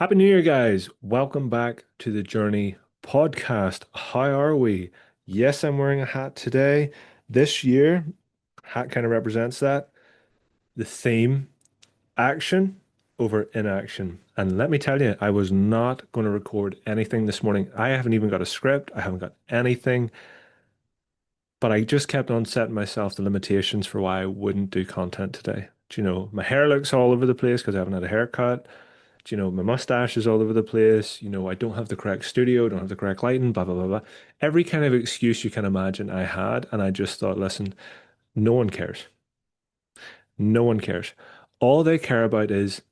Happy New Year, guys. Welcome back to the Journey podcast. How are we? Yes, I'm wearing a hat today. This year, hat kind of represents that. The theme, action over inaction. And let me tell you, I was not going to record anything this morning. I haven't even got a script. I haven't got anything, but I just kept on setting myself the limitations for why I wouldn't do content today. Do you know, my hair looks all over the place because I haven't had a haircut. My mustache is all over the place. I don't have the correct studio, don't have the correct lighting, blah, blah, blah, blah. Every kind of excuse you can imagine I had. And I just thought, listen, no one cares. No one cares. All they care about is,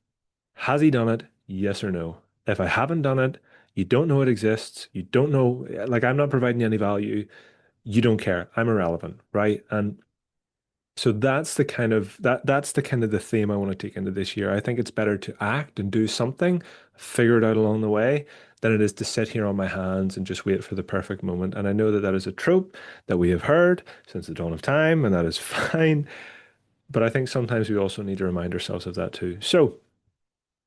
has he done it? Yes or no? If I haven't done it, you don't know it exists. You don't know, like, I'm not providing any value. You don't care. I'm irrelevant, right? And so that's the kind of the theme I want to take into this year. I think it's better to act and do something, figure it out along the way, than it is to sit here on my hands and just wait for the perfect moment. And I know that that is a trope that we have heard since the dawn of time, and that is fine. But I think sometimes we also need to remind ourselves of that too. So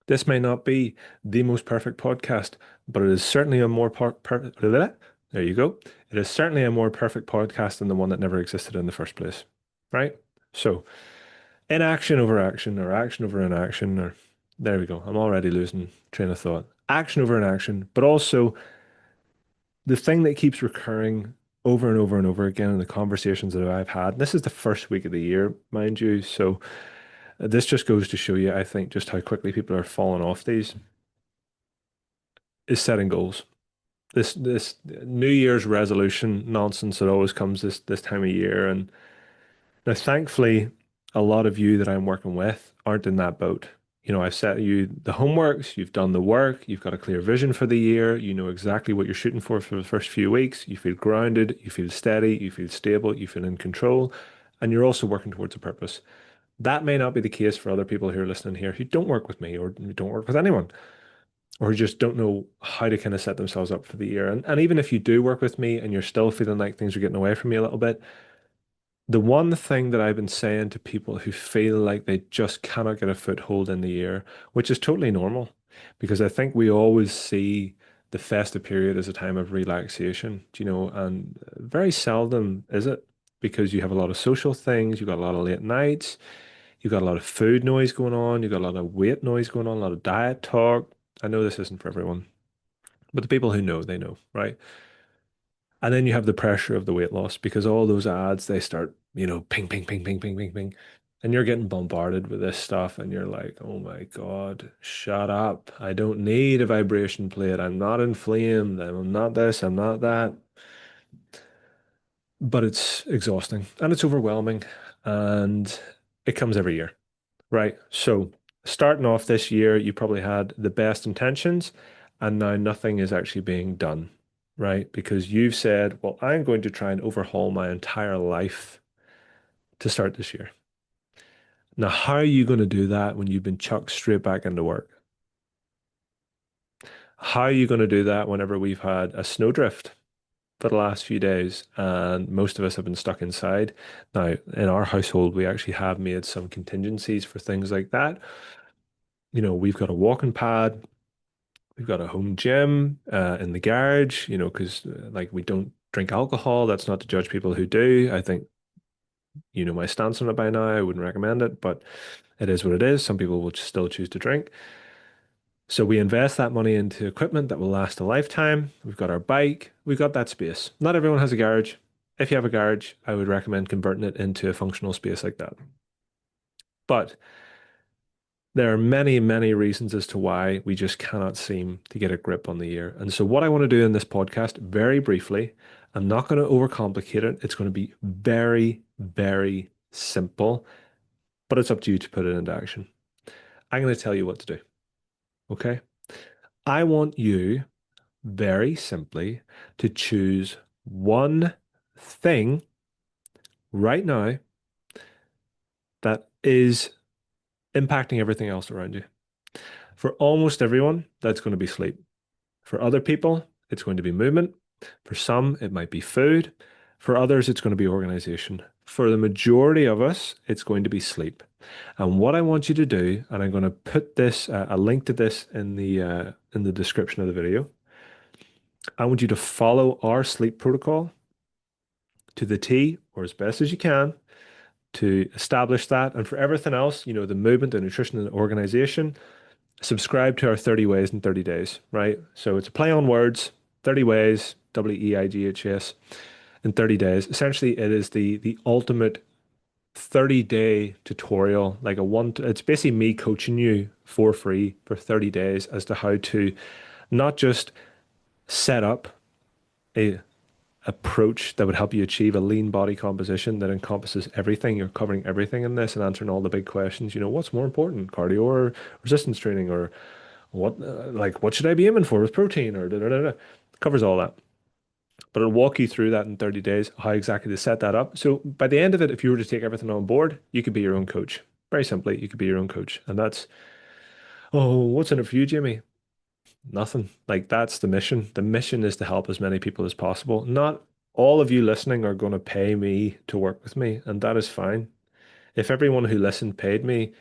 this may not be the most perfect podcast, but it is certainly a more there you go. It is certainly a more perfect podcast than the one that never existed in the first place, right? So inaction over action or action over inaction, or there we go. I'm already losing train of thought. Action over inaction, but also the thing that keeps recurring over and over and over again in the conversations that I've had. And this is the first week of the year, mind you. So this just goes to show you, I think, just how quickly people are falling off these is setting goals. This New Year's resolution nonsense that always comes this time of year. And now, thankfully, a lot of you that I'm working with aren't in that boat. I've set you the homeworks, you've done the work, you've got a clear vision for the year, you know exactly what you're shooting for the first few weeks, you feel grounded, you feel steady, you feel stable, you feel in control, and you're also working towards a purpose. That may not be the case for other people who are listening here who don't work with me or who don't work with anyone or who just don't know how to kind of set themselves up for the year. And even if you do work with me and you're still feeling like things are getting away from you a little bit, the one thing that I've been saying to people who feel like they just cannot get a foothold in the year, which is totally normal, because I think we always see the festive period as a time of relaxation, and very seldom is it, because you have a lot of social things, you've got a lot of late nights, you've got a lot of food noise going on, you've got a lot of weight noise going on, a lot of diet talk. I know this isn't for everyone, but the people who know, they know, right? And then you have the pressure of the weight loss because all those ads, they start, ping, ping, ping, ping, ping, ping, ping. And you're getting bombarded with this stuff. And you're like, oh my God, shut up. I don't need a vibration plate. I'm not inflamed. I'm not this. I'm not that. But it's exhausting and it's overwhelming. And it comes every year, right? So starting off this year, you probably had the best intentions, and now nothing is actually being done, right? Because you've said, well, I'm going to try and overhaul my entire life to start this year. Now, how are you going to do that when you've been chucked straight back into work? How are you going to do that whenever we've had a snowdrift for the last few days and most of us have been stuck inside? Now, in our household, we actually have made some contingencies for things like that. We've got a walking pad. We've got a home gym in the garage, because like we don't drink alcohol. That's not to judge people who do. I think you know my stance on it by now. I wouldn't recommend it, but it is what it is. Some people will still choose to drink. So we invest that money into equipment that will last a lifetime. We've got our bike. We've got that space. Not everyone has a garage. If you have a garage, I would recommend converting it into a functional space like that. But there are many, many reasons as to why we just cannot seem to get a grip on the year. And so, what I want to do in this podcast, very briefly, I'm not going to overcomplicate it. It's going to be very, very simple, but it's up to you to put it into action. I'm going to tell you what to do. Okay. I want you very simply to choose one thing right now that is impacting everything else around you. For almost everyone, that's going to be sleep. For other people, it's going to be movement. For some, it might be food. For others, it's going to be organization. For the majority of us, it's going to be sleep. And what I want you to do, and I'm going to put this a link to this in the description of the video. I want you to follow our sleep protocol to the T or as best as you can to establish that. And for everything else, the movement, the nutrition, and the organization, subscribe to our 30 ways in 30 days, right? So it's a play on words, 30 ways, WEIGHS, in 30 days. Essentially, it is the ultimate 30-day tutorial, like it's basically me coaching you for free for 30 days as to how to not just set up a approach that would help you achieve a lean body composition that encompasses everything. You're covering everything in this and answering all the big questions. What's more important, cardio or resistance training, or what should I be aiming for with protein, or da da da da. Covers all that. But it'll walk you through that in 30 days, how exactly to set that up. So by the end of it, if you were to take everything on board, you could be your own coach. Very simply, you could be your own coach. And what's in it for you, Jimmy? Nothing. Like that's the mission. The mission is to help as many people as possible. Not all of you listening are going to pay me to work with me, and that is fine. If everyone who listened paid me,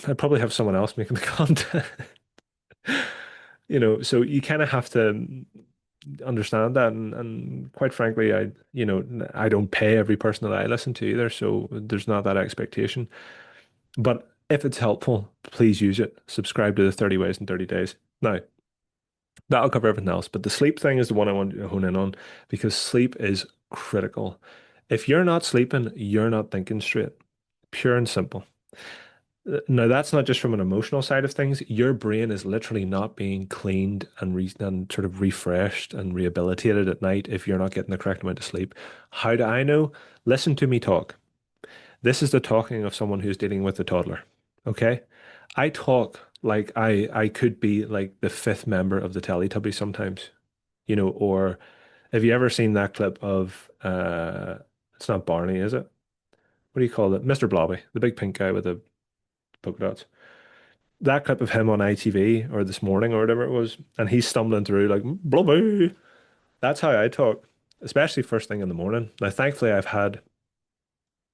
I'd probably have someone else making the content. So you kind of have to understand that, and quite frankly, I don't pay every person that I listen to either, so there's not that expectation. But if it's helpful, please use it. Subscribe to the 30 ways in 30 days. Now, that'll cover everything else, but the sleep thing is the one I want you to hone in on because sleep is critical. If you're not sleeping, you're not thinking straight. Pure and simple. Now, that's not just from an emotional side of things. Your brain is literally not being cleaned and sort of refreshed and rehabilitated at night if you're not getting the correct amount of sleep. How do I know? Listen to me talk. This is the talking of someone who's dealing with a toddler. Okay? I talk like I could be like the fifth member of the Teletubbies sometimes. Or have you ever seen that clip of it's not Barney, is it? What do you call it? Mr. Blobby, the big pink guy with the polka dots. That clip of him on ITV or this morning or whatever it was, and he's stumbling through like Blobby. That's how I talk, especially first thing in the morning. Now, thankfully, I've had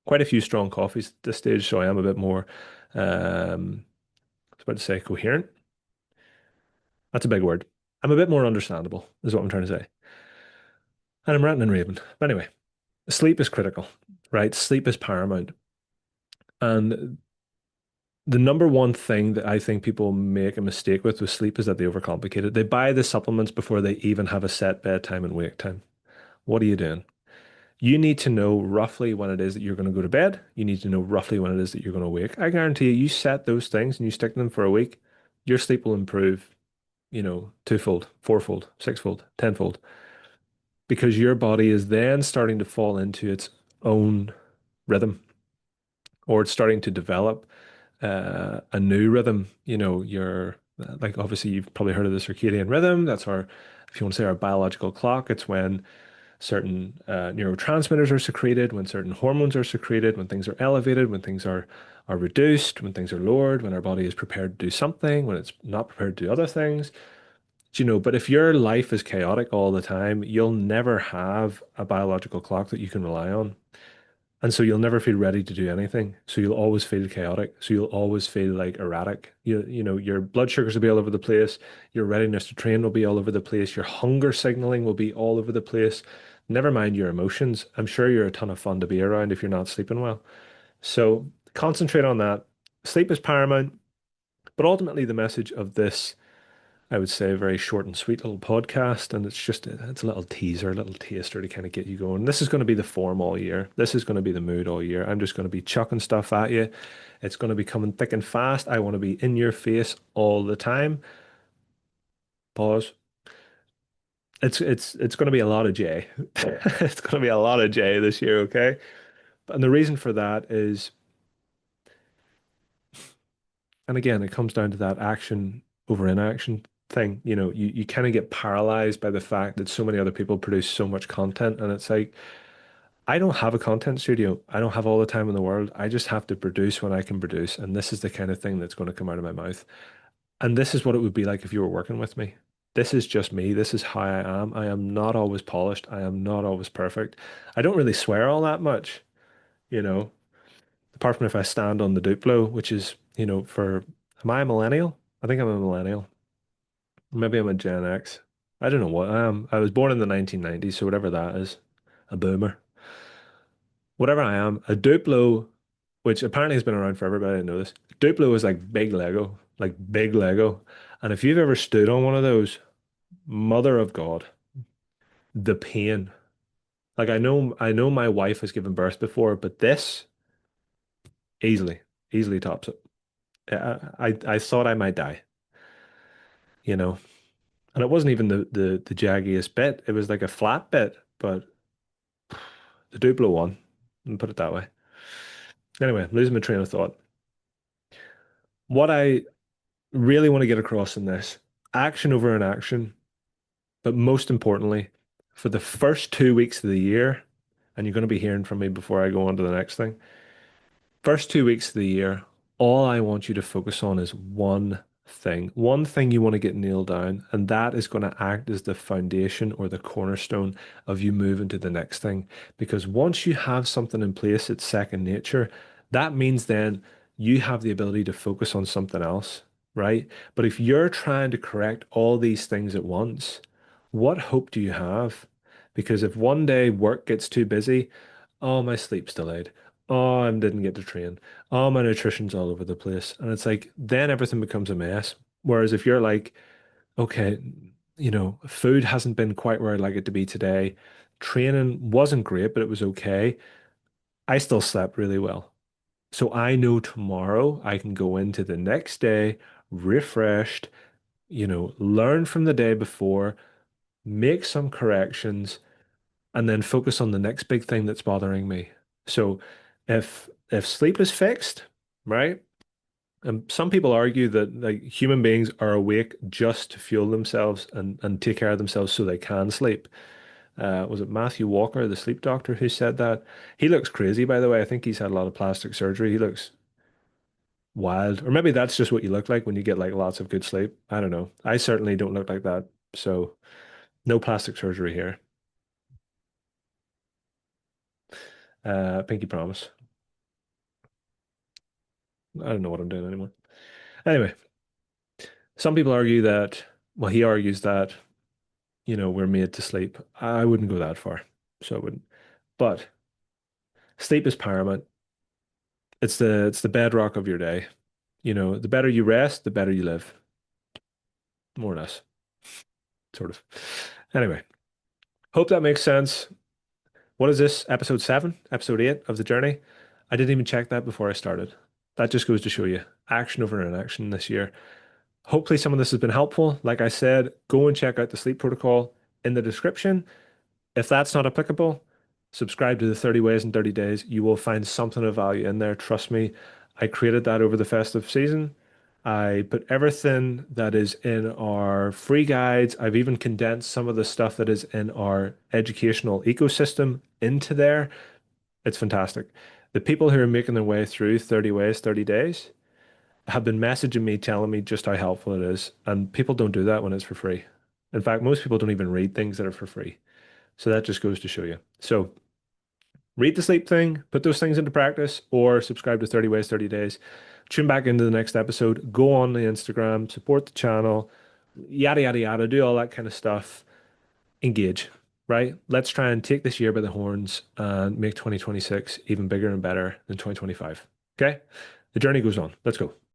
quite a few strong coffees at this stage, so I am a bit more I was about to say coherent. That's a big word. I'm a bit more understandable, is what I'm trying to say. And I'm ranting and raving. But anyway, sleep is critical, right? Sleep is paramount. And the number one thing that I think people make a mistake with sleep is that they overcomplicate it. They buy the supplements before they even have a set bedtime and wake time. What are you doing? You need to know roughly when it is that you're going to go to bed. You need to know roughly when it is that you're going to wake. I guarantee you, you set those things and you stick to them for a week, your sleep will improve, twofold, fourfold, sixfold, tenfold, because your body is then starting to fall into its own rhythm, or it's starting to develop a new rhythm. You're like obviously you've probably heard of the circadian rhythm. That's our, if you want to say, our biological clock. It's when certain neurotransmitters are secreted, when certain hormones are secreted, when things are elevated, when things are reduced, when things are lowered, when our body is prepared to do something, when it's not prepared to do other things. But if your life is chaotic all the time, you'll never have a biological clock that you can rely on. And so you'll never feel ready to do anything. So you'll always feel chaotic. So you'll always feel like erratic. Your blood sugars will be all over the place. Your readiness to train will be all over the place. Your hunger signaling will be all over the place. Never mind your emotions. I'm sure you're a ton of fun to be around if you're not sleeping well. So concentrate on that. Sleep is paramount. But ultimately, the message of this, I would say, a very short and sweet little podcast, and it's a little teaser, a little taster to kind of get you going. This is going to be the form all year. This is going to be the mood all year. I'm just going to be chucking stuff at you. It's going to be coming thick and fast. I want to be in your face all the time. Pause. It's going to be a lot of J. It's going to be a lot of J this year, okay? And the reason for that is, and again, it comes down to that action over inaction thing. You kind of get paralyzed by the fact that so many other people produce so much content. And it's like, I don't have a content studio. I don't have all the time in the world. I just have to produce when I can produce. And this is the kind of thing that's going to come out of my mouth. And this is what it would be like if you were working with me. This is just me. This is how I am. I am not always polished. I am not always perfect. I don't really swear all that much, you know. apart from if I stand on the Duplo, which is, am I a millennial? I think I'm a millennial. Maybe I'm a Gen X. I don't know what I am. I was born in the 1990s, so whatever that is, a boomer. Whatever I am, a Duplo, which apparently has been around forever, but I didn't know this. Duplo is like big Lego, like big Lego. And if you've ever stood on one of those, mother of God, the pain. Like I know my wife has given birth before, but this easily, easily tops it. I thought I might die, you know. And it wasn't even the jaggiest bit. It was like a flat bit, but the Duplo one, and put it that way. Anyway, losing my train of thought. What I really want to get across in this, action over inaction, but most importantly, for the first 2 weeks of the year, and you're going to be hearing from me before I go on to the next thing. First 2 weeks of the year, all I want you to focus on is one thing you want to get nailed down, and that is going to act as the foundation or the cornerstone of you moving to the next thing. Because once you have something in place, it's second nature. That means then you have the ability to focus on something else, right? But if you're trying to correct all these things at once, what hope do you have? Because if one day work gets too busy, oh, my sleep's delayed. Oh, I didn't get to train. Oh, my nutrition's all over the place. And it's like, then everything becomes a mess. Whereas if you're like, okay, food hasn't been quite where I'd like it to be today. Training wasn't great, but it was okay. I still slept really well. So I know tomorrow I can go into the next day refreshed, learn from the day before, make some corrections, and then focus on the next big thing that's bothering me. So if sleep is fixed, right? And some people argue that like human beings are awake just to fuel themselves and take care of themselves so they can sleep. Was it Matthew Walker, the sleep doctor, who said that? He looks crazy, by the way. I think he's had a lot of plastic surgery. He looks wild. Or maybe that's just what you look like when you get like lots of good sleep. I don't know. I certainly don't look like that. So no plastic surgery here. Pinky promise. I don't know what I'm doing anymore. Anyway, some people argue that, well, he argues that, we're made to sleep. I wouldn't go that far. So I wouldn't. But sleep is paramount. It's the bedrock of your day. The better you rest, the better you live. More or less, sort of. Anyway, hope that makes sense. What is this? Episode 7, episode 8 of the journey? I didn't even check that before I started. That just goes to show you action over inaction this year. Hopefully, some of this has been helpful. Like I said, go and check out the sleep protocol in the description. If that's not applicable, subscribe to the 30 Ways in 30 Days. You will find something of value in there. Trust me. I created that over the festive season. I put everything that is in our free guides. I've even condensed some of the stuff that is in our educational ecosystem into there. It's fantastic. The people who are making their way through 30 Ways, 30 Days have been messaging me telling me just how helpful it is. And people don't do that when it's for free. In fact, most people don't even read things that are for free. So that just goes to show you. So read the sleep thing, put those things into practice, or subscribe to 30 Ways, 30 Days. Tune back into the next episode. Go on the Instagram, support the channel, yada, yada, yada, do all that kind of stuff. Engage, right? Let's try and take this year by the horns and make 2026 even bigger and better than 2025. Okay? The journey goes on. Let's go.